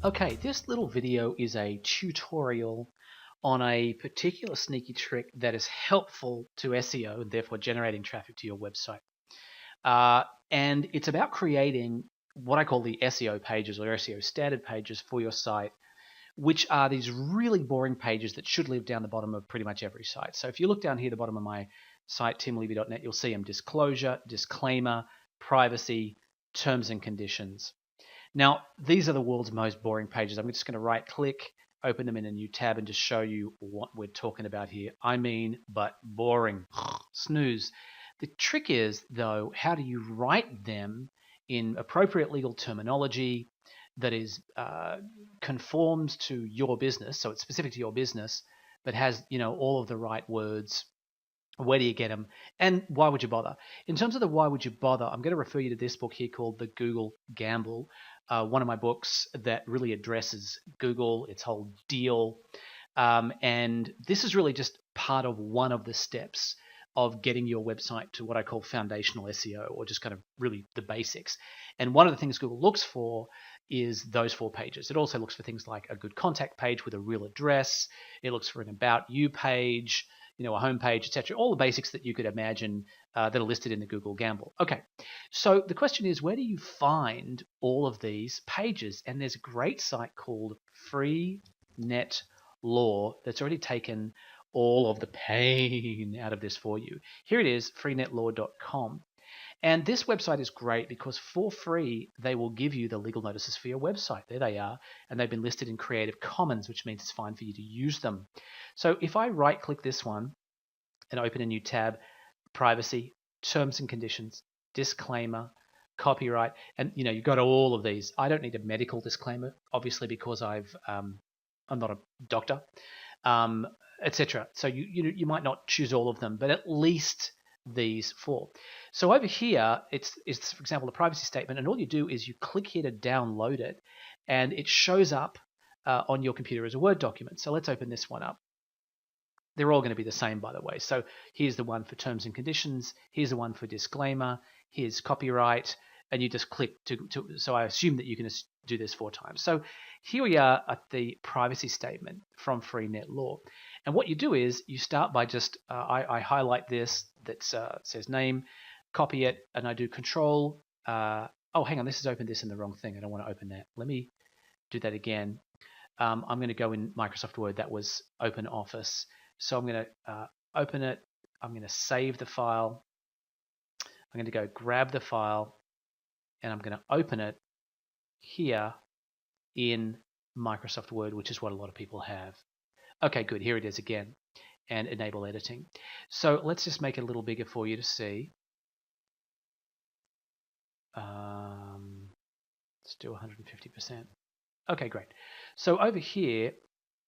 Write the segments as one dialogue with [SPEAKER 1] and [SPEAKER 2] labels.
[SPEAKER 1] Okay, this little video is a tutorial on a particular sneaky trick that is helpful to SEO and therefore generating traffic to your website. And it's about creating what I call the SEO pages or SEO standard pages for your site, which are these really boring pages that should live down the bottom of pretty much every site. So if you look down here at the bottom of my site, timlevy.net, you'll see them: disclosure, disclaimer, privacy, terms and conditions. Now, these are the world's most boring pages. I'm just going to right click, open them in a new tab, and just show you what we're talking about here. I mean, but boring. Snooze. The trick is, though, how do you write them in appropriate legal terminology that is conforms to your business, so it's specific to your business, but has all of the right words. Where do you get them? And why would you bother? In terms of the why would you bother, I'm going to refer you to this book here called The Google Gamble, one of my books that really addresses Google, its whole deal. And this is really just part of one of the steps of getting your website to what I call foundational SEO, or just kind of really the basics. And one of the things Google looks for is those 4 pages. It also looks for things like a good contact page with a real address. It looks for an about you page, a homepage, etc. All the basics that you could imagine that are listed in the Google Gamble. Okay, so the question is, where do you find all of these pages? And there's a great site called Freenetlaw that's already taken all of the pain out of this for you. Here it is, freenetlaw.com. And this website is great because for free, they will give you the legal notices for your website. There they are. And they've been listed in Creative Commons, which means it's fine for you to use them. So if I right click this one and open a new tab, privacy, terms and conditions, disclaimer, copyright, and you've got all of these. I don't need a medical disclaimer, obviously, because I'm not a doctor, etc. So you might not choose all of them, but at least these 4. So over here, it's for example, the privacy statement, and all you do is you click here to download it, and it shows up on your computer as a Word document. So let's open this one up. They're all going to be the same, by the way. So here's the one for terms and conditions. Here's the one for disclaimer. Here's copyright, and you just click to. So I assume that you can do this 4 times. So here we are at the privacy statement from Freenetlaw. And what you do is you start by just, I highlight this that says name, copy it, and I do control. Oh, hang on, this has opened this in the wrong thing. I don't want to open that. Let me do that again. I'm going to go in Microsoft Word. That was Open Office. So I'm going to open it. I'm going to save the file. I'm going to go grab the file, and I'm going to open it here in Microsoft Word, which is what a lot of people have. Okay, good. Here it is again, and enable editing. So let's just make it a little bigger for you to see. Let's do 150%. Okay, great. So over here,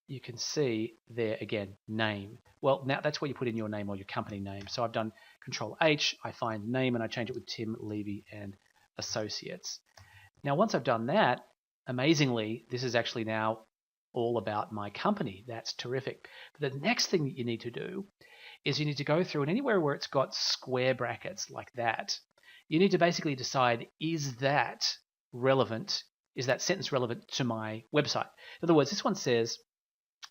[SPEAKER 1] you can see there again, name. Well, now that's where you put in your name or your company name. So I've done Control H, I find name, and I change it with Tim Levy and Associates. Now, once I've done that, amazingly, this is actually now all about my company. That's terrific. But the next thing that you need to do is you need to go through, and anywhere where it's got square brackets like that, you need to basically decide, is that relevant? Is that sentence relevant to my website? In other words, this one says,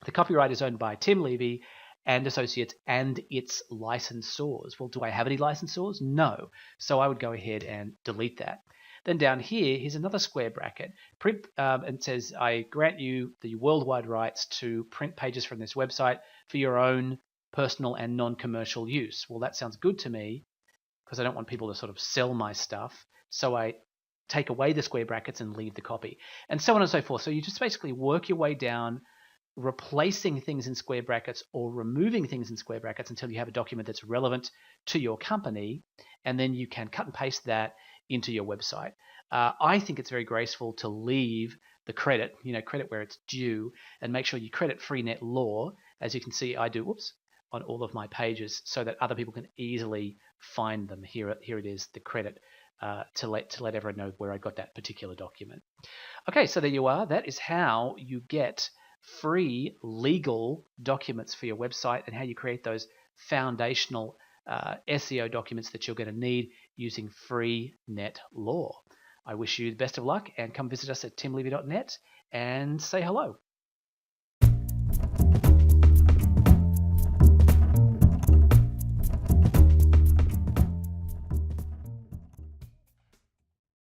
[SPEAKER 1] the copyright is owned by Tim Levy and Associates and its licensors. Well, do I have any licensors? No. So I would go ahead and delete that. Then down here, here's another square bracket. Print, and it says, I grant you the worldwide rights to print pages from this website for your own personal and non-commercial use. Well, that sounds good to me because I don't want people to sort of sell my stuff. So I take away the square brackets and leave the copy, and so on and so forth. So you just basically work your way down, replacing things in square brackets or removing things in square brackets until you have a document that's relevant to your company, and then you can cut and paste that into your website. I think it's very graceful to leave the credit, credit where it's due, and make sure you credit Freenetlaw. As you can see, I do, on all of my pages, so that other people can easily find them. Here it is, the credit, to let everyone know where I got that particular document. Okay, so there you are. That is how you get free legal documents for your website and how you create those foundational SEO documents that you're going to need using Freenetlaw. I wish you the best of luck, and come visit us at timlevy.net and say hello.